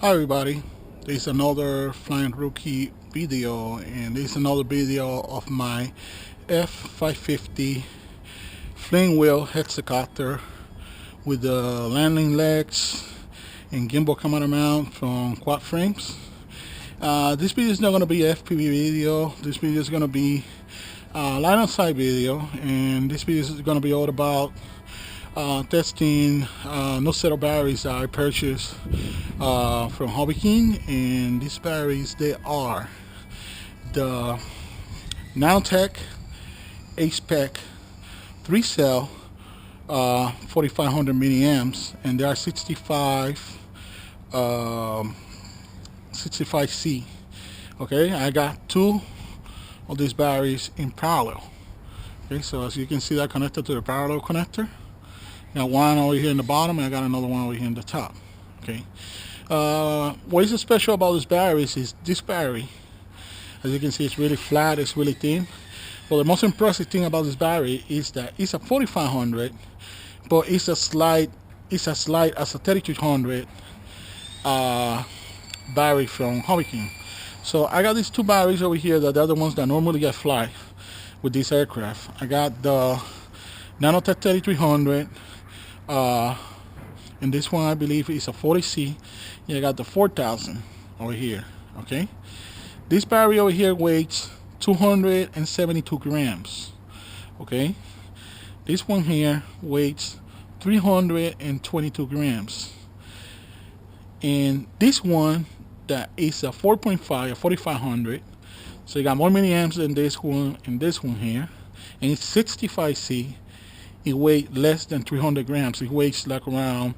Hi everybody, this is another Flying Rookie video, and this is another video of my F550 flying wheel hexacopter with the landing legs and gimbal camera mount from QUADframe. This video is not going to be an FPV video. This video is going to be a line of sight video, and this video is going to be all about testing no set of batteries that I purchased from Hobby King. And these batteries, they are the NANO-TECH A-SPEC 3-cell 4500 milliamps, and they are 65C. Okay, I got two of these batteries in parallel. Okay, so as you can see, that connected to the parallel connector. Got one over here in the bottom, and I got another one over here in the top. Okay. What is special about this battery is this battery, as you can see, it's really flat, it's really thin. Well, the most impressive thing about this battery is that it's a 4500, but it's as light as a 3300 battery from Hobby King. So I got these two batteries over here, that the other ones that normally get fly with this aircraft. I got the NANO-TECH 3300. And this one I believe is a 40C. Yeah, I got the 4000 over here. Okay, this battery over here weighs 272 grams. Okay, this one here weighs 322 grams, and this one that is a 4.5, a 4500. So you got more milliamps than this one and this one here, and it's 65C. It weighs less than 300 grams. It weighs like around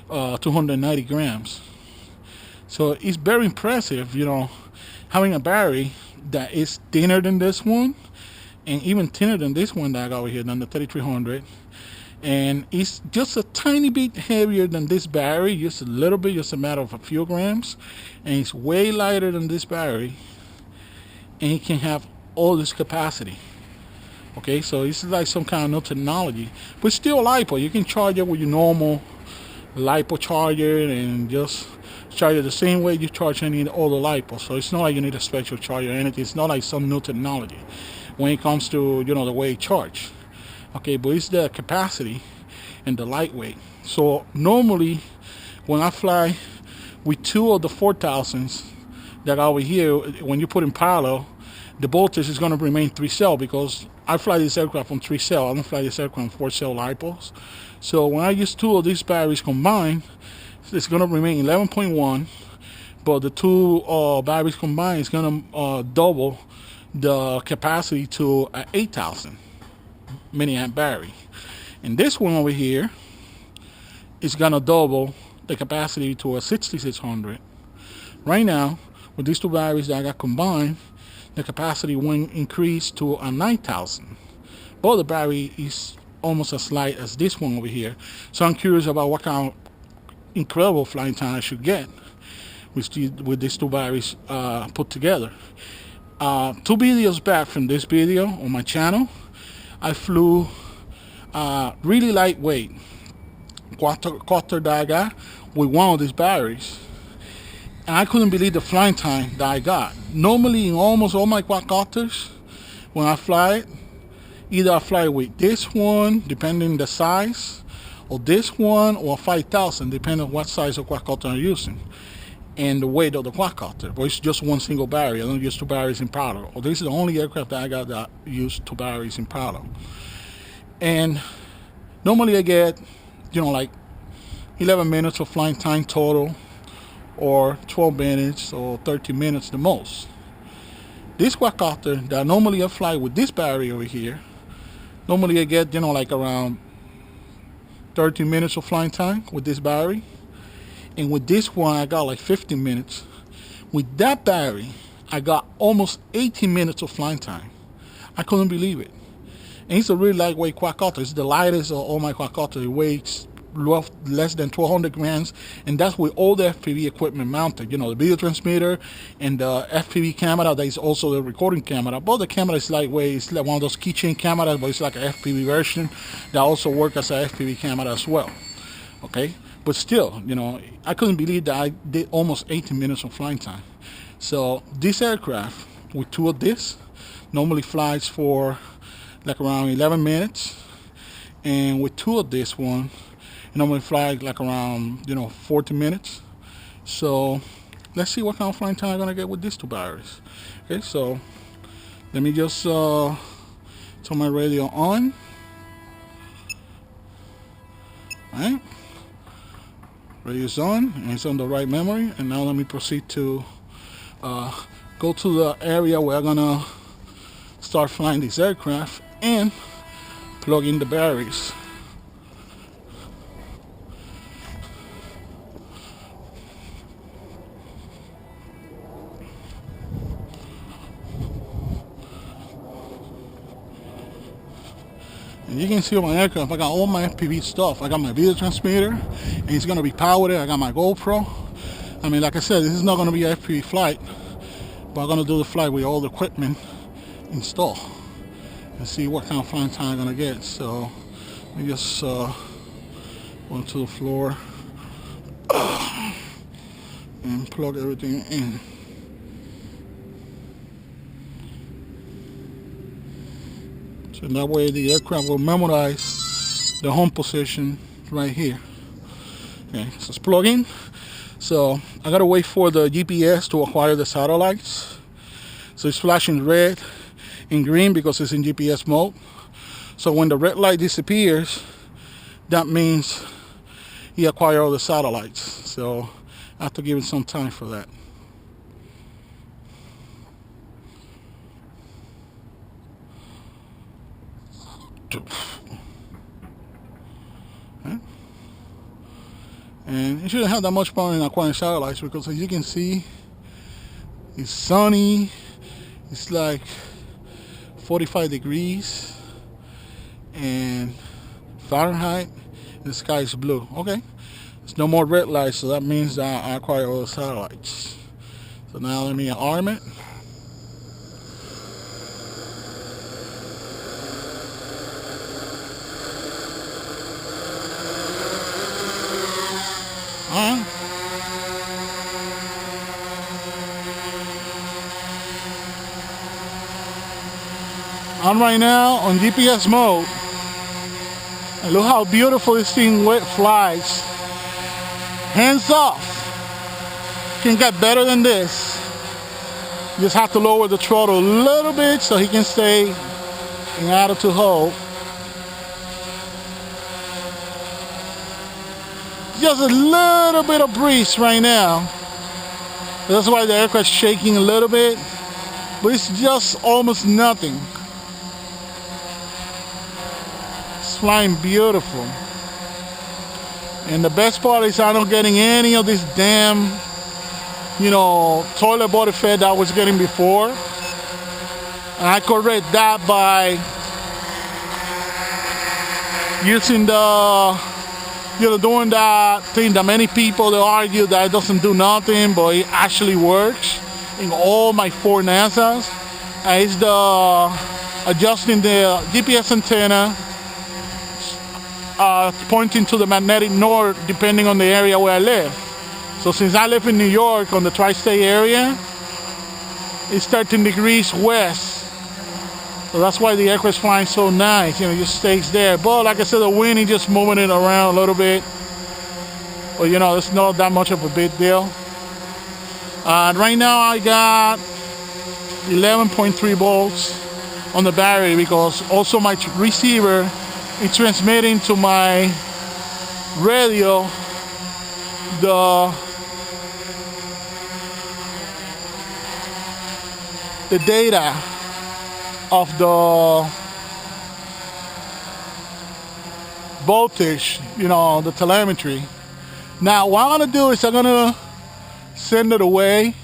290 grams. So it's very impressive, you know, having a battery that is thinner than this one, and even thinner than this one that I got over here, than the 3300. And it's just a tiny bit heavier than this battery, just a little bit, just a matter of a few grams. And it's way lighter than this battery, and it can have all this capacity. Okay, so it's like some kind of new technology, but still LiPo. You can charge it with your normal LiPo charger and just charge it the same way you charge any other LiPo. So it's not like you need a special charger or anything. It's not like some new technology when it comes to, you know, the way it charges. Okay, but it's the capacity and the lightweight. So normally when I fly with two of the 4000s that are over here, when you put in parallel, the voltage is going to remain 3-cell, because I fly this aircraft on 3-cell. I don't fly this aircraft on 4-cell LiPos. So when I use two of these batteries combined, it's going to remain 11.1, but the two batteries combined is going to double the capacity to an 8000 milliamp battery. And this one over here is going to double the capacity to a 6600. Right now, with these two batteries that I got combined, the capacity will increase to a 9000. But the battery is almost as light as this one over here. So I'm curious about what kind of incredible flying time I should get with these two batteries put together. 2 videos back from this video on my channel, I flew really lightweight quadcopter that I got with one of these batteries. And I couldn't believe the flying time that I got. Normally in almost all my quadcopters, when I fly it, either I fly with this one, depending on the size, or this one, or 5000, depending on what size of quadcopter I'm using, and the weight of the quadcopter. But it's just one single battery. I don't use two batteries in parallel. Or this is the only aircraft that I got that use two batteries in parallel. And normally I get, you know, like 11 minutes of flying time total, or 12 minutes or 30 minutes the most. This quadcopter that normally I fly with this battery over here, normally I get, you know, like around 30 minutes of flying time with this battery. And with this one I got like 15 minutes. With that battery I got almost 18 minutes of flying time. I couldn't believe it. And it's a really lightweight quadcopter. It's the lightest of all my quadcopters. It weighs less than 1200 grams, and that's with all the FPV equipment mounted, you know, the video transmitter and the FPV camera that is also the recording camera. But the camera is lightweight. It's like one of those keychain cameras, but it's like an FPV version that also works as a FPV camera as well. Okay, But still, you know, I couldn't believe that I did almost 18 minutes of flying time. So this aircraft with two of this normally flies for like around 11 minutes, and with two of this one it normally flies like around, you know, 40 minutes. So let's see what kind of flying time I'm gonna get with these two batteries. Okay, so let me just turn my radio on. Alright, radio's on and it's on the right memory, and now let me proceed to go to the area where I'm gonna start flying this aircraft and plug in the batteries. And you can see on my aircraft, I got all my FPV stuff. I got my video transmitter, and it's gonna be powered. I got my GoPro. I mean, like I said, this is not gonna be an FPV flight, but I'm gonna do the flight with all the equipment installed and see what kind of flying time I'm gonna get. So let me just go to the floor and plug everything in. So that way the aircraft will memorize the home position right here. Okay, so it's plugging. So I gotta wait for the GPS to acquire the satellites. So it's flashing red and green because it's in GPS mode. So when the red light disappears, that means he acquired all the satellites. So I have to give it some time for that. Okay. And it shouldn't have that much power in acquiring satellites because, as you can see, it's sunny. It's like 45 degrees and Fahrenheit, and the sky is blue. Okay, there's no more red lights, so that means that I acquired all the satellites. So now let me arm it. I'm right now on GPS mode, and look how beautiful this thing flies. Hands off. Can get better than this. You just have to lower the throttle a little bit so he can stay in attitude hold. Just a little bit of breeze right now. That's why the aircraft's shaking a little bit, but it's just almost nothing. It's flying beautiful. And the best part is I'm not getting any of this damn, you know, toilet bowl effect that I was getting before. And I correct that by using the, you know, doing that thing that many people they argue that it doesn't do nothing, but it actually works in all my 4 NAZAs. And it's the adjusting the GPS antenna, pointing to the magnetic north depending on the area where I live. So since I live in New York on the tri-state area, it's 13 degrees west. So that's why the aircraft's flying so nice, you know, it just stays there. But like I said, the wind is just moving it around a little bit. But you know, it's not that much of a big deal. Right now I got 11.3 volts on the battery because also my receiver is transmitting to my radio the data of the voltage, you know, the telemetry. Now what I'm gonna do is I'm gonna send it away.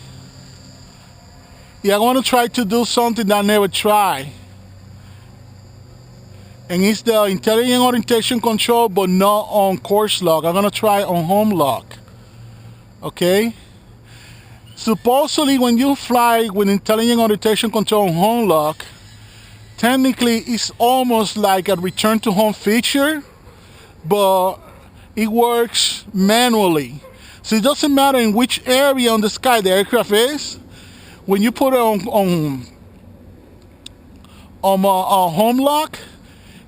Yeah, I want to try to do something that I never tried, and it's the intelligent orientation control, but not on course lock. I'm gonna try on home lock. Okay, supposedly when you fly with intelligent orientation control on home lock, technically it's almost like a return to home feature, but it works manually. So it doesn't matter in which area on the sky the aircraft is. When you put it on home lock,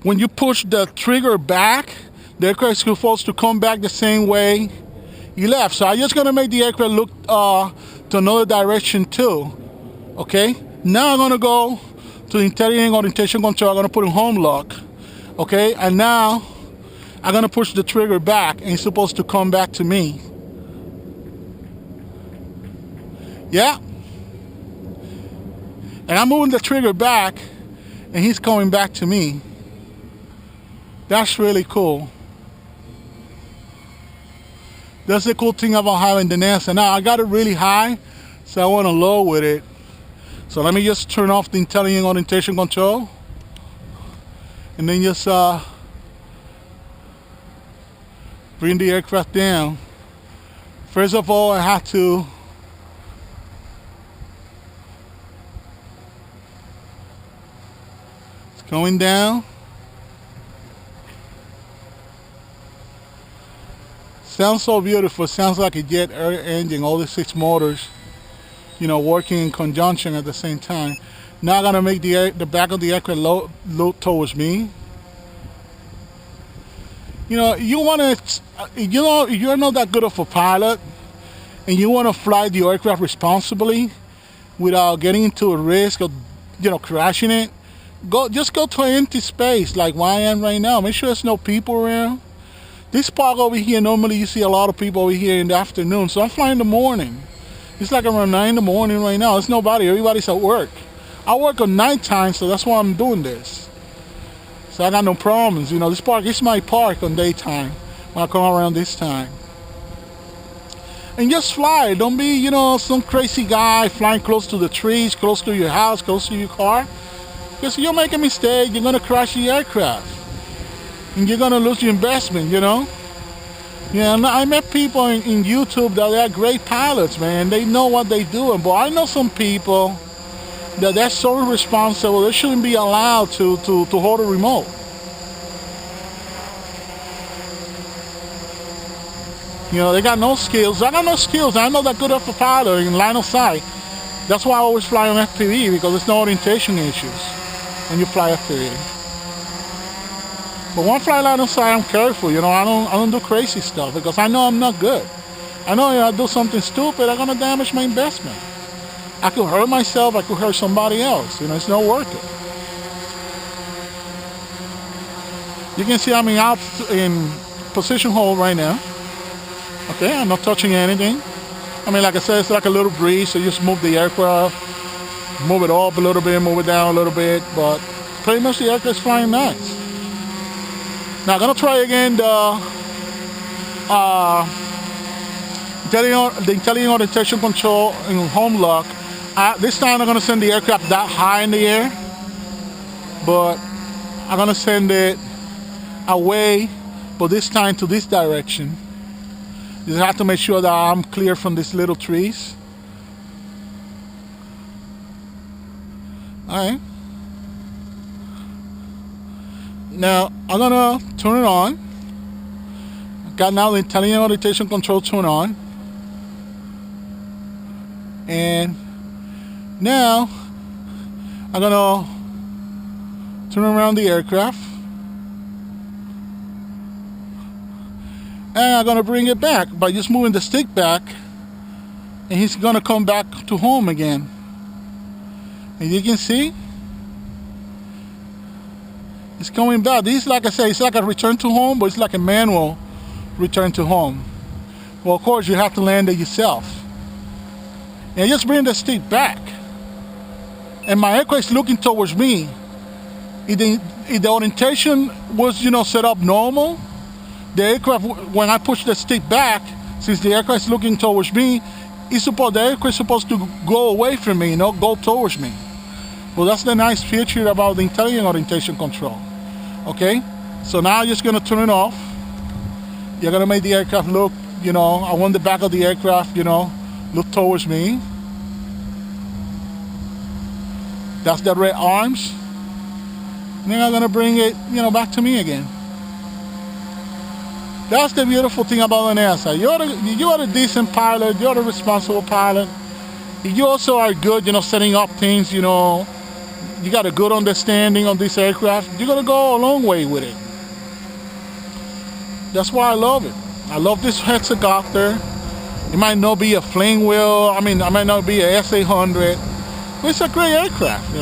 when you push the trigger back, the aircraft is supposed to come back the same way you left. So I'm just gonna make the aircraft look to another direction too. Okay. Now I'm gonna go to the intelligent orientation control. I'm gonna put in home lock. Okay. And now I'm gonna push the trigger back, and it's supposed to come back to me. Yeah. And I'm moving the trigger back, and he's coming back to me. That's really cool. That's the cool thing about having the NASA. Now I got it really high, so I want to low with it. So let me just turn off the intelligent orientation control, and then just bring the aircraft down. First of all, I have to going down. Sounds so beautiful. Sounds like a jet engine, all the 6 motors, you know, working in conjunction at the same time. Now I'm gonna make the back of the aircraft load towards me. You know, you wanna, you know, if you're not that good of a pilot and you wanna fly the aircraft responsibly without getting into a risk of, you know, crashing it, just go to an empty space like where I am right now. Make sure there's no people around. This park over here, normally you see a lot of people over here in the afternoon, so I'm flying in the morning. It's like around 9 in the morning right now. There's nobody, everybody's at work. I work on nighttime, so that's why I'm doing this. So I got no problems. You know, this park is my park on daytime when I come around this time. And just fly. Don't be, you know, some crazy guy flying close to the trees, close to your house, close to your car. Because you'll make a mistake, you're gonna crash the aircraft. And you're gonna lose your investment, you know? Yeah, I met people in YouTube that they are great pilots, man. They know what they're doing. But I know some people that they're so irresponsible, they shouldn't be allowed to hold a remote. You know, they got no skills. I got no skills. I'm not that good of a pilot in line of sight. That's why I always fly on FPV, because there's no orientation issues when you fly FPV. But when I fly line of sight, I'm careful. You know, I don't do crazy stuff because I know I'm not good. I know if I do something stupid, I'm gonna damage my investment. I could hurt myself. I could hurt somebody else. You know, it's not worth it. You can see I'm in position hold right now. Okay, I'm not touching anything. I mean, like I said, it's like a little breeze, so you just move the aircraft, move it up a little bit, move it down a little bit, but pretty much the aircraft's flying nice. Now I'm gonna try again the intelligent orientation control in home lock. This time I'm gonna send the aircraft that high in the air, but I'm gonna send it away, but this time to this direction. You just have to make sure that I'm clear from these little trees. All right. Now I'm gonna turn it on. Got now the intelligent orientation control turned on. And now I'm gonna turn around the aircraft. And I'm gonna bring it back by just moving the stick back, and he's gonna come back to home again. And you can see it's coming back. This, like I say, it's like a return to home, but it's like a manual return to home. Well, of course, you have to land it yourself. And just bring the stick back. And my aircraft is looking towards me. If the orientation was, you know, set up normal, the aircraft, when I push the stick back, since the aircraft is looking towards me, the aircraft is supposed to go away from me, not go towards me. Well, that's the nice feature about the intelligent orientation control. Okay, so now I'm just gonna turn it off. You're gonna make the aircraft look, you know, I want the back of the aircraft, you know, look towards me. That's the red arms. And then I'm gonna bring it, you know, back to me again. That's the beautiful thing about the NASA. You're a decent pilot, you're a responsible pilot. You also are good, setting up things, you got a good understanding of this aircraft. You're gonna go a long way with it. That's why I love it. I love this Hexacopter. It might not be a flame wheel, I might not be a S800, but it's a great aircraft,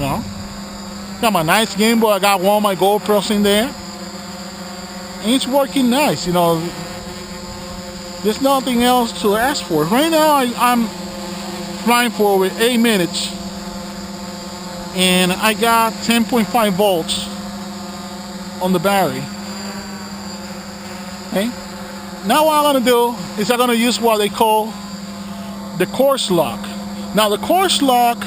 Got my nice gimbal, I got one of my GoPros in there. And it's working nice, There's nothing else to ask for. Right now I'm flying for 8 minutes. And I got 10.5 volts on the battery. Okay? Now what I'm going to do is I'm going to use what they call the course lock. Now the course lock,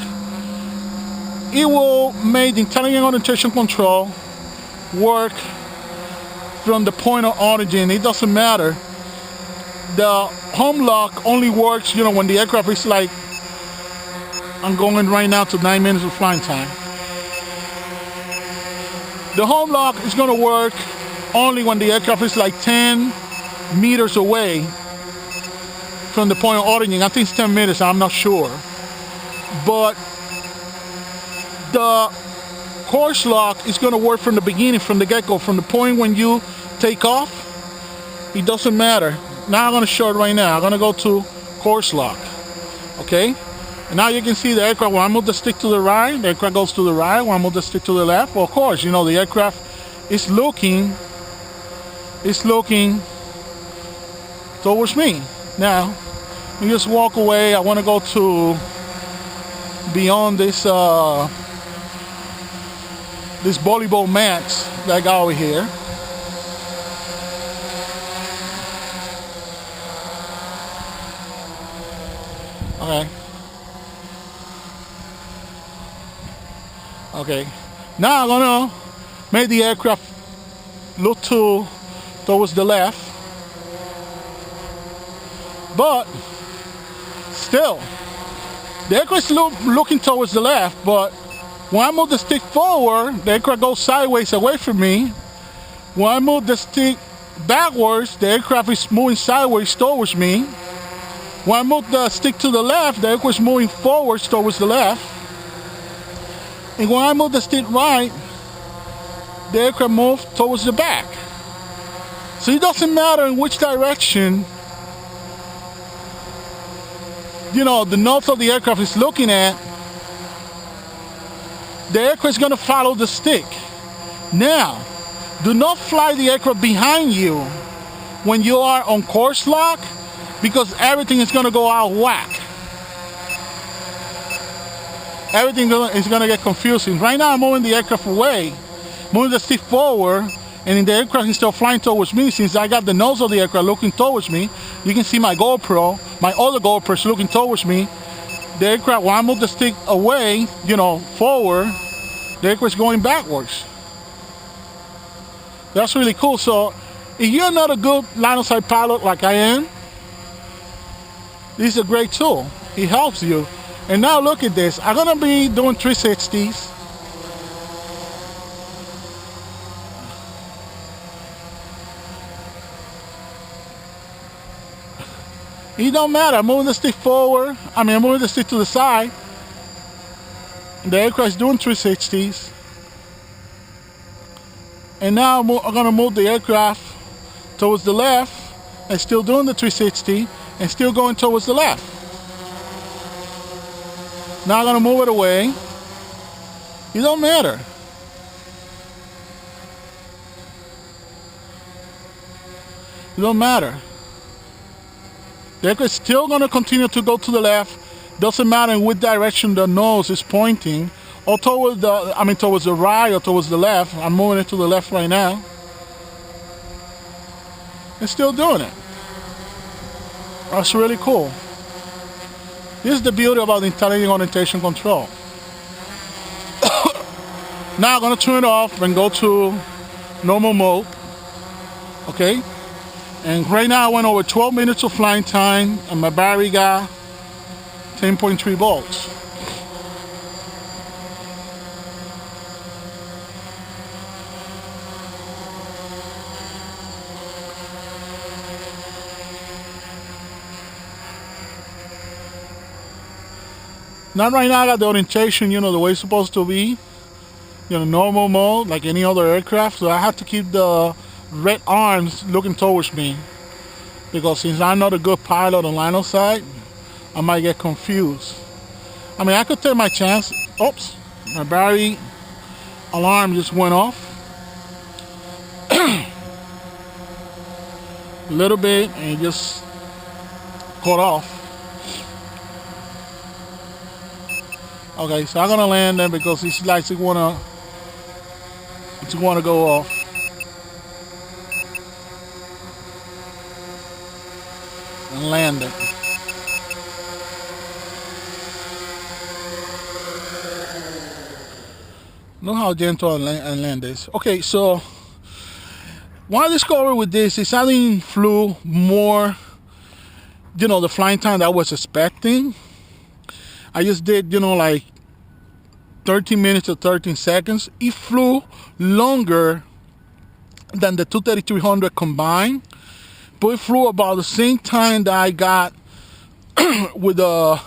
it will make the intelligent orientation control work from the point of origin. It doesn't matter. The home lock only works, when the aircraft is like, I'm going right now to 9 minutes of flying time. The home lock is going to work only when the aircraft is like 10 meters away from the point of origin. I think it's 10 meters, I'm not sure. But the course lock is going to work from the beginning, from the get-go, from the point when you take off. It doesn't matter. Now I'm going to show it right now. I'm going to go to course lock. Okay? And now you can see the aircraft. When I move the stick to the right, the aircraft goes to the right. When I move the stick to the left, well, of course, the aircraft is looking towards me. Now, you just walk away. I want to go to beyond this this volleyball mats that I got over here. Okay. Okay. Now I'm gonna make the aircraft look towards the left. But still, the aircraft is looking towards the left, but when I move the stick forward, the aircraft goes sideways away from me. When I move the stick backwards, the aircraft is moving sideways towards me. When I move the stick to the left, the aircraft is moving forwards towards the left. And when I move the stick right, the aircraft moves towards the back. So it doesn't matter in which direction, the nose of the aircraft is looking at, the aircraft is going to follow the stick. Now, do not fly the aircraft behind you when you are on course lock, because everything is going to go out of whack. Everything is going to get confusing. Right now I'm moving the aircraft away, moving the stick forward, and the aircraft is still flying towards me. Since I got the nose of the aircraft looking towards me, you can see my GoPro, my other GoPro is looking towards me. The aircraft, when I move the stick away, forward, the aircraft is going backwards. That's really cool. So if you're not a good line of sight pilot like I am, this is a great tool. It helps you. And now look at this. I'm going to be doing 360s. It don't matter. I'm moving the stick forward. I'm moving the stick to the side. The aircraft is doing 360s. And now I'm going to move the aircraft towards the left and still doing the 360 and still going towards the left. Now I'm going to move it away. It don't matter. It don't matter. The aircraft is still going to continue to go to the left. Doesn't matter in which direction the nose is pointing, or towards the right or towards the left. I'm moving it to the left right now. It's still doing it. That's really cool. This is the beauty about the intelligent orientation control. Now I'm going to turn it off and go to normal mode. Okay? And right now I went over 12 minutes of flying time and my battery got 10.3 volts. Not right now. I got the orientation, you know, the way it's supposed to be, you know, normal mode like any other aircraft. So I have to keep the red arms looking towards me, because since I'm not a good pilot on line of sight, I might get confused. I mean, I could take my chance. Oops, my battery alarm just went off a little bit and it just cut off. Okay, so I'm gonna land there because these lights wanna go off. And land it. Look how gentle and land is. Okay, so what I discovered with this is I didn't flew more, you know, the flying time that I was expecting. I just did, you know, like 13 minutes to 13 seconds. It flew longer than the 23300 combined, but it flew about the same time that I got with the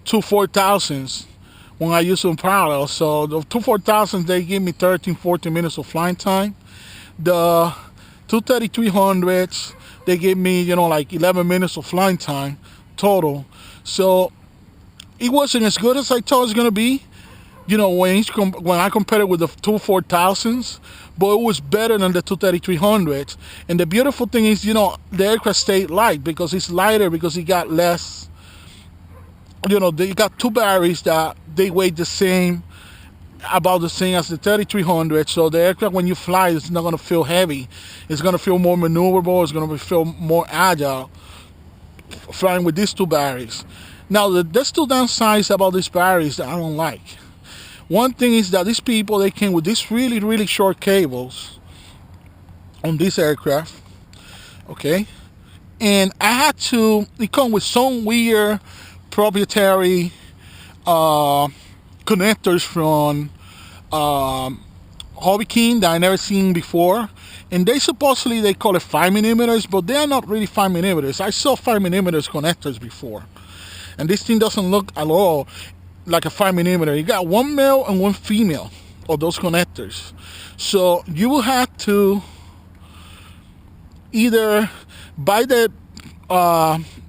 24000s when I used them parallel. So the 24000s, they give me 13-14 minutes of flying time. The 23300s, they gave me, you know, like 11 minutes of flying time total. So it wasn't as good as I thought it was gonna be, you know, when I compared it with the 24000s, but it was better than the 23300s. And the beautiful thing is, you know, the aircraft stayed light because it's lighter, because it got less, you know, they got two batteries that they weigh the same, about the same as the 3300. So the aircraft, when you fly, it's not going to feel heavy. It's going to feel more maneuverable. It's going to feel more agile flying with these two batteries. Now, there's two downsides about these batteries that I don't like. One thing is that these people, they came with these really, really short cables on this aircraft, okay? And I had to, it come with some weird proprietary connectors from Hobby King that I never seen before. And they supposedly, they call it 5mm, but they are not really 5mm. I saw 5mm connectors before. And this thing doesn't look at all like a 5mm. You got one male and one female of those connectors. So you will have to either buy the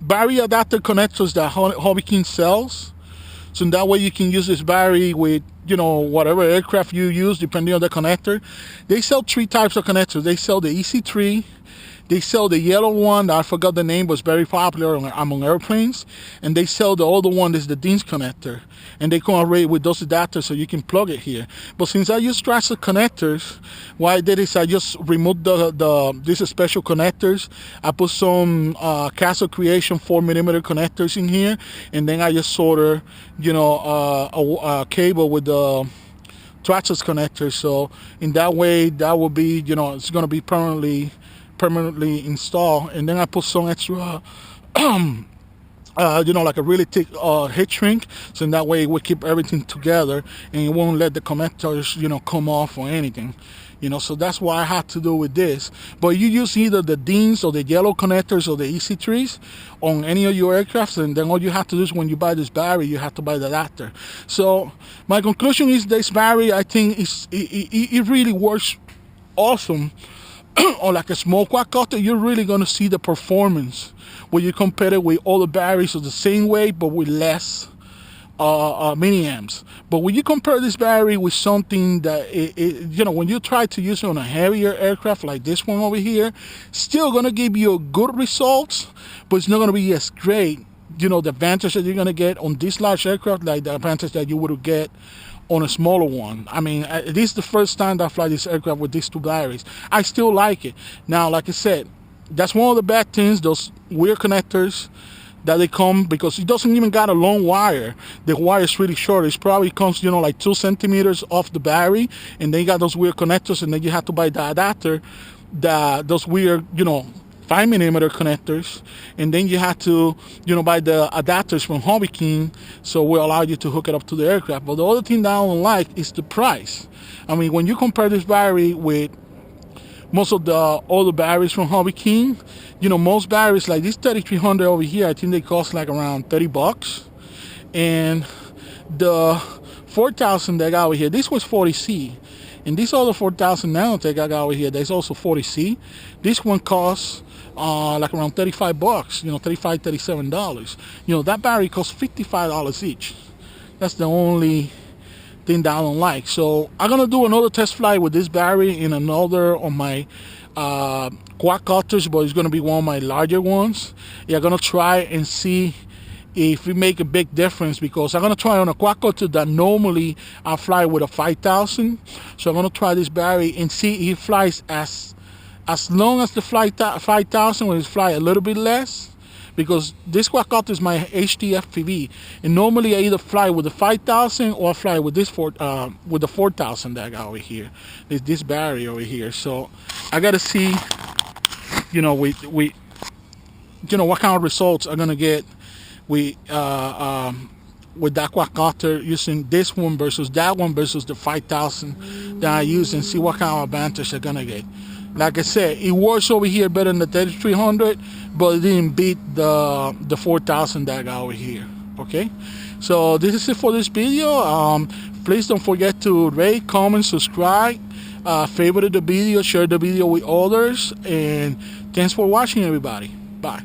battery adapter connectors that Hobby King sells. So that way you can use this battery with, you know, whatever aircraft you use, depending on the connector. They sell three types of connectors. They sell the EC3. They sell the yellow one that I forgot the name, was very popular among airplanes. And they sell the other one, that's the DINS connector. And they come already with those adapters so you can plug it here. But since I use trusted connectors, what I did is I just removed these special connectors. I put some Castle Creation 4mm connectors in here. And then I just solder, you know, a cable with the trusted connectors. So in that way, that will be, you know, it's going to be permanently installed. And then I put some extra you know, like a really thick heat shrink, so in that way it will keep everything together and it won't let the connectors, you know, come off or anything, you know. So that's what I had to do with this. But you use either the DINS or the yellow connectors or the EC3s on any of your aircrafts, and then all you have to do is when you buy this battery, you have to buy the adapter. So my conclusion is this battery, I think it really works awesome. Or like a small quadcopter, you're really going to see the performance when you compare it with all the batteries of the same weight but with less milliamps. But when you compare this battery with something that you know, when you try to use it on a heavier aircraft like this one over here, still going to give you good results, but it's not going to be as great, you know, the advantage that you're going to get on this large aircraft like the advantage that you would get on a smaller one. I mean, this is the first time that I fly this aircraft with these two batteries. I still like it. Now, like I said, that's one of the bad things, those weird connectors that they come, because it doesn't even got a long wire. The wire is really short. It probably comes, you know, like 2 centimeters off the battery, and then you got those weird connectors, and then you have to buy the adapter, those weird, you know, 5mm connectors, and then you have to, you know, buy the adapters from Hobby King, so will allow you to hook it up to the aircraft. But the other thing that I don't like is the price. I mean, when you compare this battery with most of the other batteries from Hobby King, you know, most batteries like this 3300 over here, I think they cost like around $30, and the 4000 that I got over here, this was 40C. And this other 4000 NANO-TECH I got over here, there's also 40C. This one costs like around 35 bucks, you know, $35, $37. You know, that battery costs $55 each. That's the only thing that I don't like. So I'm gonna do another test flight with this battery in another on my quadcopters, but it's gonna be one of my larger ones. Yeah, I'm gonna try and see if we make a big difference, because I'm gonna try on a quadcopter that normally I fly with a 5000. So I'm gonna try this battery and see if it flies as long as the 5000 when it fly a little bit less, because this quadcopter is my HTFPV, and normally I either fly with the 5000 or I fly with this with the 4000 that I got over here, this battery over here. So I gotta see, you know, we you know, what kind of results I'm gonna get with that quadcopter using this one versus that one versus the 5000 that I use, and see what kind of advantage I'm gonna get. Like I said, it works over here better than the 3300, but it didn't beat the 4000 that I got over here. Okay, so this is it for this video. Please don't forget to rate, comment, subscribe, favorite the video, share the video with others, and thanks for watching, everybody. Bye.